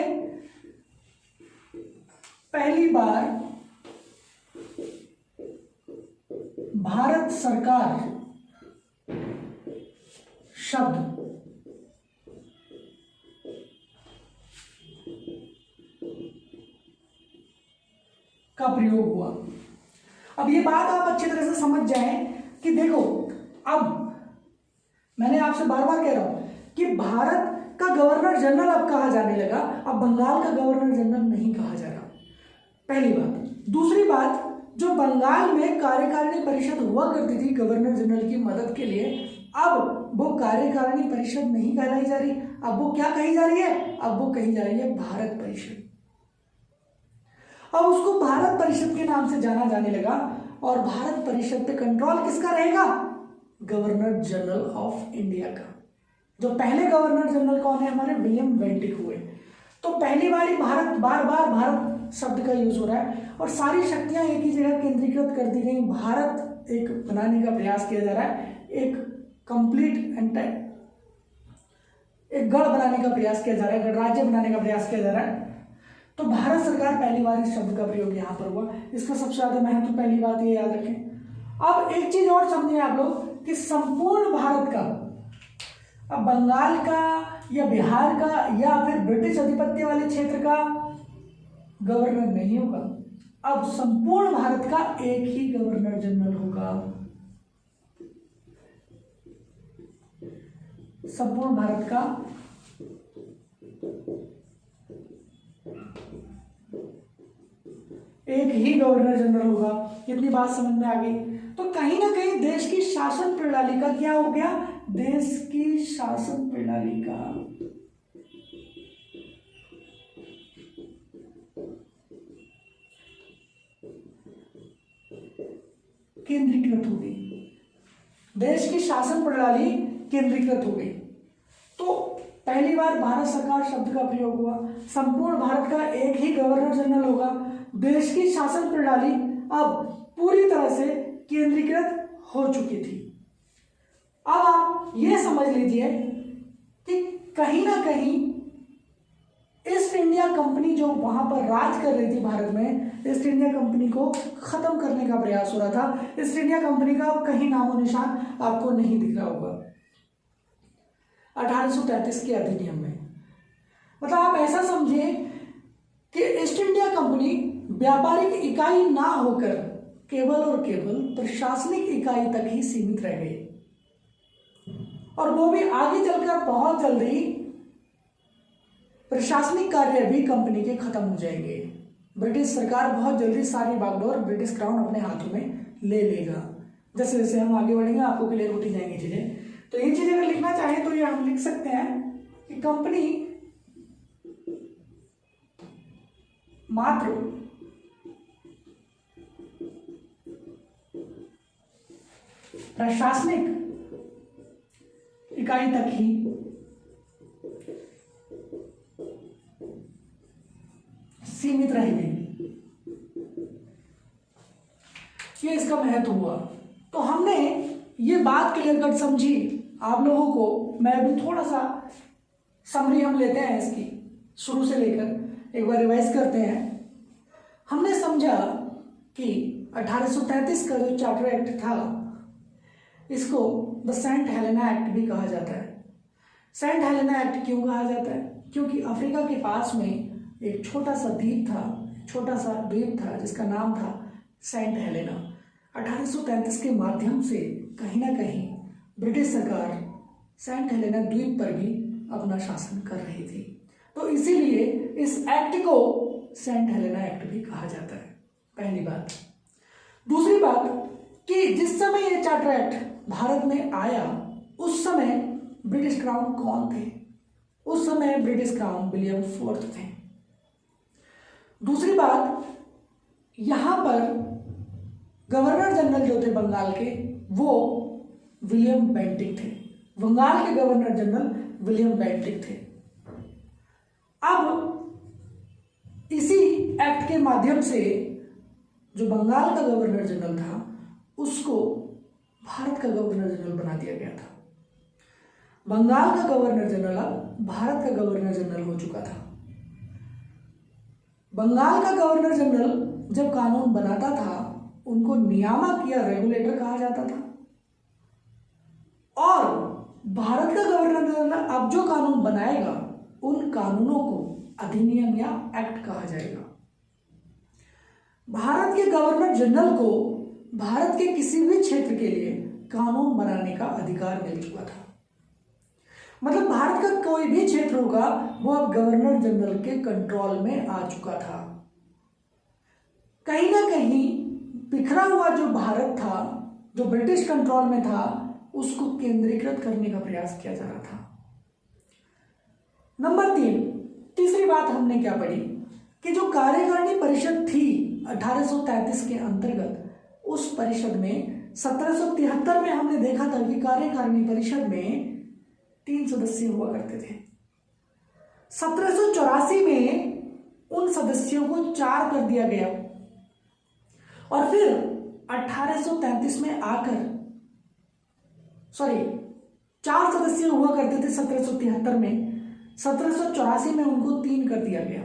Speaker 1: पहली बार भारत सरकार शब्द का प्रयोग हुआ। अब ये बात आप अच्छी तरह से समझ जाएं कि देखो, अब मैंने आपसे बार बार कह रहा हूं कि भारत का गवर्नर जनरल अब कहा जाने लगा, अब बंगाल का गवर्नर जनरल नहीं कहा जा रहा। पहली बात। दूसरी बात, जो बंगाल में कार्यकारिणी परिषद हुआ करती थी गवर्नर जनरल की मदद के लिए, अब वो कार्यकारिणी परिषद नहीं कहलाई जा रही। अब वो क्या कही जा रही है? अब वो कही जा रही है भारत परिषद। अब उसको भारत परिषद के नाम से जाना जाने लगा। और भारत परिषद पे कंट्रोल किसका रहेगा? गवर्नर जनरल ऑफ इंडिया का। जो पहले गवर्नर जनरल कौन है? हमारे विलियम बेंटिक हुए। तो पहली बार भारत, बार बार भारत शब्द का यूज हो रहा है और सारी शक्तियां एक ही जगह केंद्रीकृत कर दी गई। भारत एक बनाने का प्रयास किया जा रहा है, एक कंप्लीट एक गढ़ बनाने का प्रयास किया जा रहा है, गणराज्य बनाने का प्रयास किया जा रहा है, तो भारत सरकार पहली बार इस शब्द का प्रयोग यहाँ पर हुआ। इसका सबसे ज्यादा महत्व पहली बात ये याद रखें। अब एक चीज और समझे आप लोग कि संपूर्ण भारत का, अब बंगाल का या बिहार का या फिर ब्रिटिश आधिपत्य वाले क्षेत्र का गवर्नर नहीं होगा। अब संपूर्ण भारत का एक ही गवर्नर जनरल होगा। संपूर्ण भारत का एक ही गवर्नर जनरल होगा। कितनी बात समझ में आ गई। तो कहीं ना कहीं देश की शासन प्रणाली का क्या हो गया, देश की शासन प्रणाली का केंद्रीकृत हो गई, देश की शासन प्रणाली केंद्रीकृत हो गई। तो पहली बार भारत सरकार शब्द का प्रयोग हुआ, संपूर्ण भारत का एक ही गवर्नर जनरल होगा, देश की शासन प्रणाली अब पूरी तरह से केंद्रीकृत हो चुकी थी। अब आप ये समझ लीजिए कि कहीं ना कहीं ईस्ट इंडिया कंपनी जो वहां पर राज कर रही थी भारत में, ईस्ट इंडिया कंपनी को खत्म करने का प्रयास हो रहा था। ईस्ट इंडिया कंपनी का कहीं नामो निशान आपको नहीं दिख रहा होगा 1833 के अधिनियम में। मतलब आप ऐसा समझिए कि ईस्ट इंडिया कंपनी व्यापारिक इकाई ना होकर केवल और केवल प्रशासनिक इकाई तक ही सीमित रह गई, और वो भी आगे चलकर बहुत जल्दी प्रशासनिक कार्य भी कंपनी के खत्म हो जाएंगे। ब्रिटिश सरकार बहुत जल्दी सारी बागडोर ब्रिटिश क्राउन अपने हाथों में ले लेगा। जैसे जैसे हम आगे बढ़ेंगे आपको क्लियर होती जाएंगी चीजें। तो ये चीज अगर लिखना चाहें तो ये हम लिख सकते हैं कि कंपनी मात्र प्रशासनिक इकाई तक ही सीमित रहेगी। ये इसका महत्व हुआ। तो हमने ये बात क्लियर कट समझी आप लोगों को। मैं अभी थोड़ा सा समरी हम लेते हैं इसकी, शुरू से लेकर एक बार रिवाइज करते हैं। हमने समझा कि 1833 का जो चार्टर एक्ट था, इसको द सेंट हेलेना एक्ट भी कहा जाता है। सेंट हेलेना एक्ट क्यों कहा जाता है? क्योंकि अफ्रीका के पास में एक छोटा सा द्वीप था जिसका नाम था सेंट हेलेना। 1833 के माध्यम से कहीं ना कहीं ब्रिटिश सरकार सेंट हेलेना द्वीप पर भी अपना शासन कर रही थी। तो इसीलिए इस एक्ट को सेंट हेलेना एक्ट भी कहा जाता है, पहली बात। दूसरी बात कि जिस समय ये चार्टर एक्ट भारत में आया उस समय ब्रिटिश क्राउन कौन थे? उस समय ब्रिटिश क्राउन विलियम फोर्थ थे। दूसरी बात, यहां पर गवर्नर जनरल जो थे बंगाल के, वो विलियम बेंटिक थे। बंगाल के गवर्नर जनरल विलियम बेंटिक थे। अब इसी एक्ट के माध्यम से जो बंगाल का गवर्नर जनरल था उसको भारत का गवर्नर जनरल बना दिया गया था। बंगाल का गवर्नर जनरल अब भारत का गवर्नर जनरल हो चुका था। बंगाल का गवर्नर जनरल जब कानून बनाता था उनको नियामक या रेगुलेटर कहा जाता था, और भारत का गवर्नर जनरल अब जो कानून बनाएगा उन कानूनों को अधिनियम या एक्ट कहा जाएगा। भारत के गवर्नर जनरल को भारत के किसी भी क्षेत्र के लिए कानून बनाने का अधिकार मिल चुका था। मतलब भारत का कोई भी क्षेत्र होगा वो अब गवर्नर जनरल के कंट्रोल में आ चुका था। कहीं ना कहीं बिखरा हुआ जो भारत था, जो ब्रिटिश कंट्रोल में था, उसको केंद्रीकृत करने का प्रयास किया जा रहा था। नंबर 3, तीसरी बात हमने क्या पढ़ी कि जो कार्यकारिणी परिषद थी 1833 के अंतर्गत, उस परिषद में 1773 में हमने देखा था कि कार्यकारिणी परिषद में 3 सदस्य हुआ करते थे। 1784 में उन सदस्यों को 4 कर दिया गया, और फिर 1833 में आकर 4 सदस्य हुआ करते थे 1773 में, 1784 में उनको 3 कर दिया गया।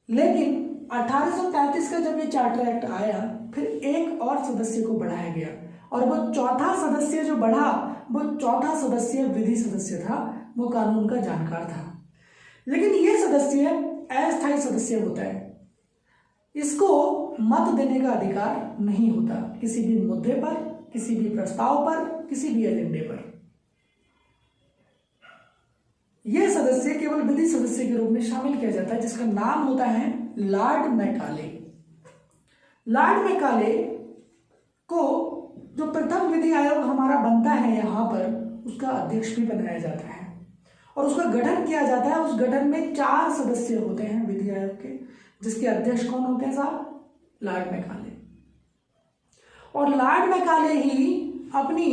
Speaker 1: लेकिन 1833 का जब ये चार्टर एक्ट आया, फिर एक और सदस्य को बढ़ाया गया, और वो चौथा सदस्य जो बढ़ा, वो चौथा सदस्य विधि सदस्य था, वो कानून का जानकार था। लेकिन ये सदस्य अस्थायी सदस्य होता है, इसको मत देने का अधिकार नहीं होता किसी भी मुद्दे पर, किसी भी प्रस्ताव पर, किसी भी एजेंडे पर। यह सदस्य केवल विधि सदस्य के रूप में शामिल किया जाता है, जिसका नाम होता है लॉर्ड मैकाले। लॉर्ड मैकाले को जो प्रथम विधि आयोग हमारा बनता है यहाँ पर, उसका अध्यक्ष भी बनाया जाता है और उसका गठन किया जाता है। उस गठन में 4 सदस्य होते हैं विधि आयोग के, जिसके अध्यक्ष कौन होते हैं साहब? Lord Macaulay. और लॉर्ड मैकाले ही अपनी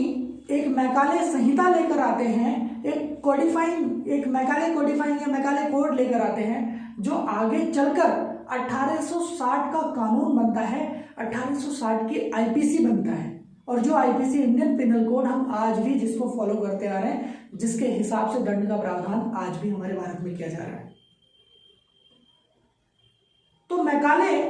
Speaker 1: एक मैकाले संहिता लेकर आते हैं, एक मैकाले कोडिफाइंग या मैकाले कोड लेकर आते हैं, जो आगे चलकर 1860 का कानून बनता है, 1860 की आईपीसी बनता है। और जो आईपीसी, इंडियन पिनल कोड, हम आज भी जिसको फॉलो करते आ रहे हैं, जिसके हिसाब से दंड का प्रावधान आज भी हमारे भारत में किया जा रहा है। तो मैकाले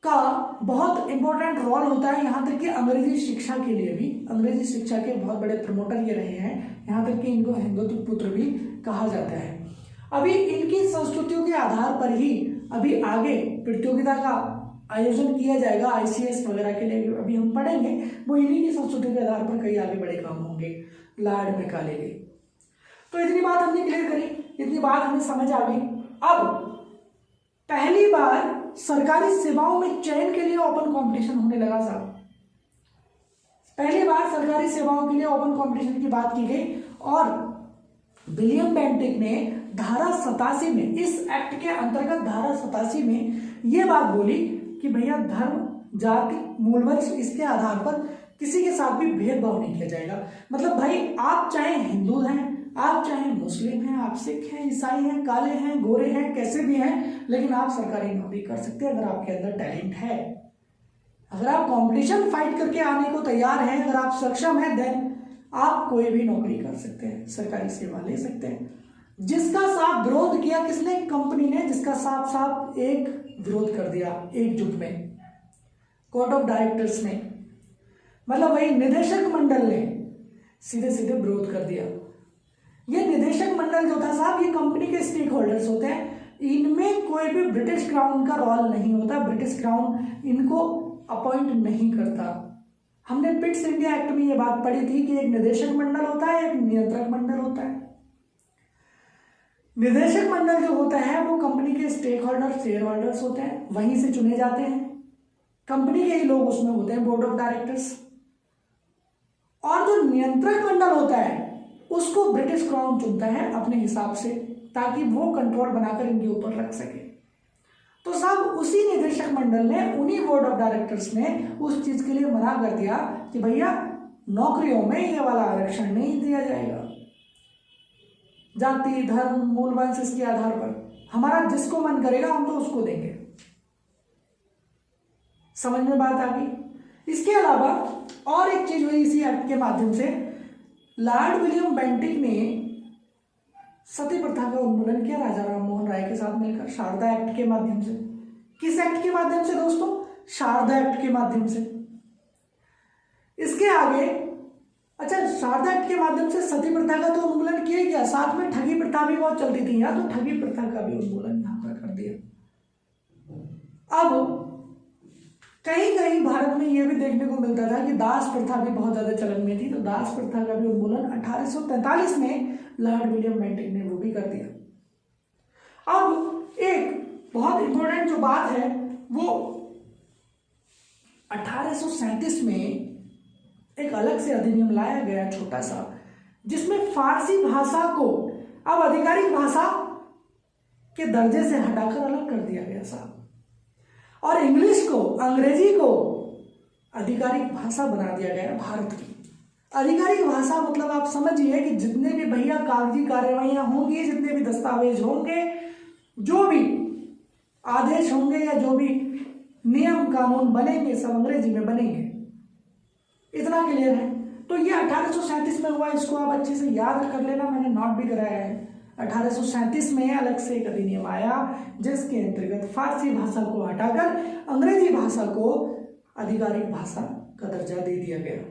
Speaker 1: का बहुत इंपॉर्टेंट रोल होता है, यहां तक कि अंग्रेजी शिक्षा के लिए भी। अंग्रेजी शिक्षा के बहुत बड़े प्रमोटर ये रहे हैं, यहां तक कि इनको हिंदुत्व पुत्र भी कहा जाता है। अभी इनकी संस्कृतियों के आधार पर ही अभी आगे प्रतियोगिता का आयोजन किया जाएगा आईसीएस वगैरह के लिए, अभी हम पढ़ेंगे, वो इन्हीं की संस्कृतियों के आधार पर कई आगे बड़े काम होंगे लॉर्ड मैकाले के। तो इतनी बात हमने क्लियर करी, इतनी बात हमें समझ आ गई। अब पहली बार सरकारी सेवाओं में चयन के लिए ओपन कंपटीशन होने लगा साहब। पहली बार सरकारी सेवाओं के लिए ओपन कंपटीशन की बात की गई और विलियम बेंटिक ने धारा 87 में, इस एक्ट के अंतर्गत धारा 87 में यह बात बोली कि भैया धर्म, जाति, मूलवंश, इसके आधार पर किसी के साथ भी भेदभाव नहीं किया जाएगा। मतलब भाई आप चाहे हिंदू हैं, आप चाहे मुस्लिम हैं, आप सिख हैं, ईसाई हैं, काले हैं, गोरे हैं, कैसे भी हैं, लेकिन आप सरकारी नौकरी कर सकते हैं अगर आपके अंदर टैलेंट है, अगर आप कंपटीशन फाइट करके आने को तैयार हैं, अगर आप सक्षम हैं, देन आप कोई भी नौकरी कर सकते हैं, सरकारी सेवा ले सकते हैं। जिसका साफ विरोध किया किसने? कंपनी ने, जिसका साफ साफ एक विरोध कर दिया एकजुट में, कोर्ट ऑफ डायरेक्टर्स ने, मतलब वही निदेशक मंडल ने सीधे सीधे विरोध कर दिया। ये निदेशक मंडल जो था साहब, ये कंपनी के स्टेक होल्डर्स होते हैं, इनमें कोई भी ब्रिटिश क्राउन का रोल नहीं होता, ब्रिटिश क्राउन इनको अपॉइंट नहीं करता। हमने पिट्स इंडिया एक्ट में ये बात पढ़ी थी कि एक निदेशक मंडल होता है, एक नियंत्रक मंडल होता है। निदेशक मंडल जो होता है वो कंपनी के स्टेक होल्डर, शेयर होल्डर्स होते हैं, वहीं से चुने जाते हैं, कंपनी के ही लोग उसमें होते हैं, बोर्ड ऑफ डायरेक्टर्स। और जो नियंत्रक मंडल होता है उसको ब्रिटिश क्राउन चुनता है अपने हिसाब से, ताकि वो कंट्रोल बनाकर इनके ऊपर रख सके। तो साहब उसी निदेशक मंडल ने, उन्हीं बोर्ड ऑफ डायरेक्टर्स ने उस चीज के लिए मना कर दिया कि भैया नौकरियों में ये वाला आरक्षण नहीं दिया जाएगा, जाति, धर्म, मूलवंश, इसके आधार पर हमारा जिसको मन करेगा हम तो उसको देंगे। समझ में बात आ गई। इसके अलावा और एक चीज हुई इसी एक्ट के माध्यम से, लॉर्ड विलियम बेंटिक ने सती प्रथा का उन्मूलन किया राजा राम मोहन राय के साथ मिलकर, शारदा एक्ट के माध्यम से। किस एक्ट के माध्यम से दोस्तों? शारदा एक्ट के माध्यम से। इसके आगे, अच्छा, शारदा एक्ट के माध्यम से सती प्रथा का तो उन्मूलन किया गया, साथ में ठगी प्रथा भी बहुत चलती थी यहाँ, तो ठगी प्रथा का भी उन्मूलन यहाँ पर कर दिया। अब कहीं कहीं भारत में यह भी देखने को मिलता था कि दास प्रथा भी बहुत ज्यादा चलन में थी, तो दास प्रथा का भी उन्मूलन 1843 में लॉर्ड विलियम बेंटिक ने वो भी कर दिया। अब एक बहुत इंपॉर्टेंट जो बात है वो 1837 में एक अलग से अधिनियम लाया गया छोटा सा, जिसमें फारसी भाषा को अब आधिकारिक भाषा के दर्जे से हटाकर अलग कर दिया गया साहब, और इंग्लिश को, अंग्रेजी को आधिकारिक भाषा बना दिया गया भारत की। आधिकारिक भाषा मतलब आप समझिए कि जितने भी भैया कागजी कार्यवाहियां होंगी, जितने भी दस्तावेज होंगे, जो भी आदेश होंगे या जो भी नियम कानून बनेंगे, सब अंग्रेजी में बनेंगे। इतना क्लियर है। तो ये 1837 में हुआ, इसको आप अच्छे से याद कर लेना, मैंने नोट भी कराया है। 1837 में अलग से एक अधिनियम आया जिसके अंतर्गत फारसी भाषा को हटाकर अंग्रेजी भाषा को आधिकारिक भाषा का दर्जा दे दिया गया,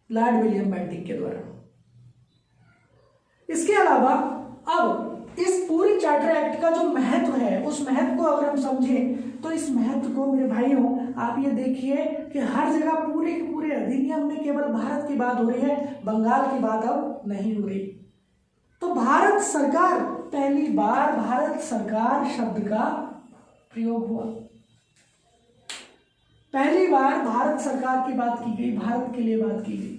Speaker 1: लॉर्ड विलियम बेंटिक के द्वारा। इसके अलावा अब इस पूरी चार्टर एक्ट का जो महत्व है, उस महत्व को अगर हम समझें तो इस महत्व को मेरे भाइयों आप ये देखिए कि हर जगह पूरे के पूरे अधिनियम में केवल भारत की बात हो रही है, बंगाल की बात अब नहीं हो रही। तो भारत सरकार, पहली बार भारत सरकार शब्द का प्रयोग हुआ, पहली बार भारत सरकार की बात की गई, भारत के लिए बात की गई।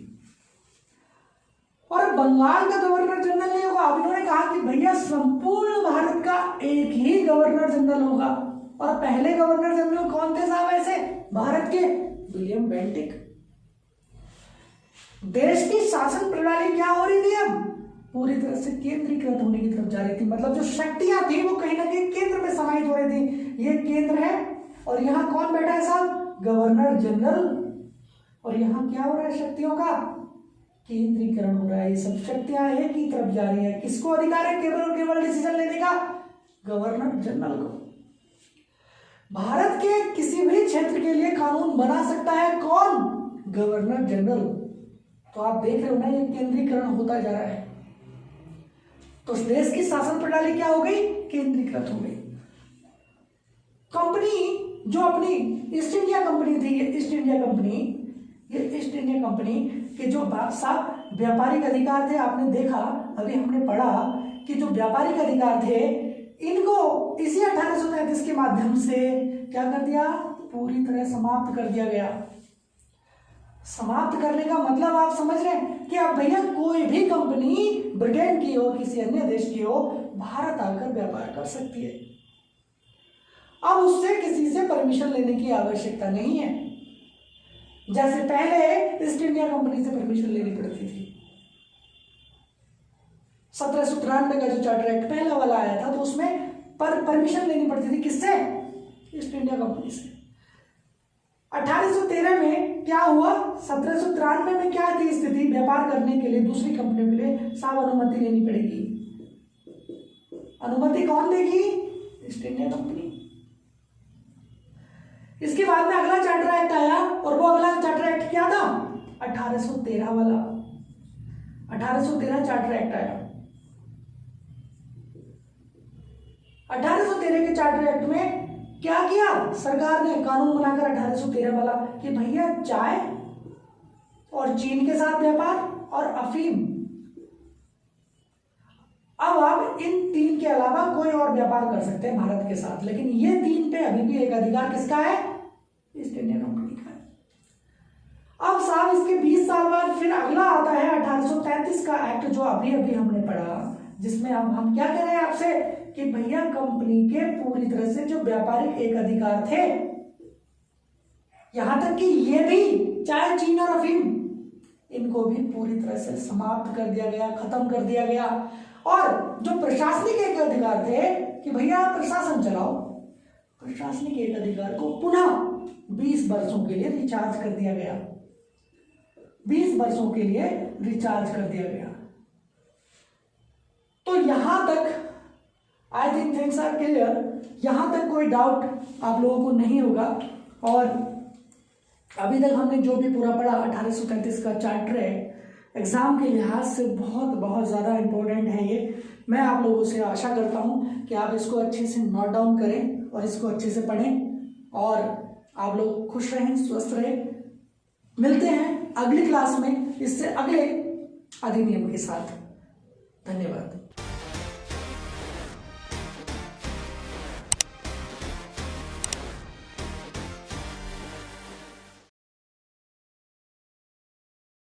Speaker 1: और बंगाल का गवर्नर जनरल नहीं होगा, अब इन्होंने कहा कि भैया संपूर्ण भारत का एक ही गवर्नर जनरल होगा। और पहले गवर्नर जनरल कौन थे साहब ऐसे भारत के? William Bentinck. देश की शासन प्रणाली क्या हो रही थी अब? पूरी तरह से केंद्रीकृत होने की तरफ जा रही थी, मतलब जो शक्तियां थी वो कहीं ना कहीं केंद्र में समाहित हो रही थी। ये केंद्र है और यहाँ कौन बैठा है साहब? Governor general. और यहाँ क्या हो रहा है? शक्तियों का केंद्रीकरण हो रहा है। ये सब शक्तियां एक ही तरफ जा रही है। किसको अधिकार है केवल और केवल डिसीजन लेने का? गवर्नर जनरल को। भारत के किसी भी क्षेत्र के लिए कानून बना सकता है कौन? Governor general. तो आप देख रहे हो ना, ये केंद्रीकरण होता जा रहा है। तो देश की शासन प्रणाली क्या हो गई? केंद्रीकृत हो गई। कंपनी जो अपनी ईस्ट इंडिया कंपनी थी, ये ईस्ट इंडिया कंपनी के जो साहब व्यापारिक अधिकार थे, आपने देखा अभी हमने पढ़ा कि जो व्यापारिक अधिकार थे इनको इसी 1833 के माध्यम से क्या कर दिया? पूरी तरह समाप्त कर दिया गया। समाप्त करने का मतलब आप समझ रहे हैं कि अब भैया कोई भी कंपनी ब्रिटेन की हो, किसी अन्य देश की हो, भारत आकर व्यापार कर सकती है। अब उससे किसी से परमिशन लेने की आवश्यकता नहीं है, जैसे पहले ईस्ट इंडिया कंपनी से परमिशन लेनी पड़ती थी। 1793 का जो चार्टर एक्ट पहला वाला आया था, तो उसमें परमिशन लेनी पड़ती थी, किससे? ईस्ट इंडिया कंपनी से। 1813 में क्या हुआ? 1793 में क्या थी स्थिति? व्यापार करने के लिए दूसरी कंपनियों के लिए साहब अनुमति लेनी पड़ेगी। अनुमति कौन देगी? East India company. इसके बाद में अगला चार्टर एक्ट आया, और वो अगला चार्टर एक्ट क्या था? 1813 वाला। 1813 चार्टर एक्ट आया। 1813 के चार्टर एक्ट में क्या किया सरकार ने? कानून बनाकर 1813 वाला कि भैया चाय और चीन के साथ व्यापार और अफीम, अब आप इन तीन के अलावा कोई और व्यापार कर सकते हैं भारत के साथ, लेकिन ये तीन पे अभी भी एक अधिकार किसका है? ईस्ट इंडिया कंपनी का है। अब साहब इसके 20 साल बाद फिर अगला आता है 1833 का एक्ट, जो अभी अभी हमने पढ़ा, जिसमें हम क्या कह रहे हैं आपसे कि भैया कंपनी के पूरी तरह से जो व्यापारिक एक अधिकार थे, यहां तक कि ये भी चाय चीन और अफीम, इनको भी पूरी तरह से समाप्त कर दिया गया, खत्म कर दिया गया। और जो प्रशासनिक एक अधिकार थे कि भैया आप प्रशासन चलाओ, प्रशासनिक एक अधिकार को पुनः 20 वर्षों के लिए रिचार्ज कर दिया गया। 20 वर्षों के लिए रिचार्ज कर दिया गया। तो यहां तक I think things are clear. यहां तक कोई डाउट आप लोगों को नहीं होगा। और अभी तक हमने जो भी पूरा पढ़ा 1833 का चार्टर है, एग्जाम के लिहाज से बहुत बहुत ज़्यादा इम्पोर्टेंट है ये। मैं आप लोगों से आशा करता हूँ कि आप इसको अच्छे से नोट डाउन करें और इसको अच्छे से पढ़ें, और आप लोग खुश रहें, स्वस्थ रहें। मिलते हैं अगली क्लास में इससे अगले अधिनियम के साथ। धन्यवाद।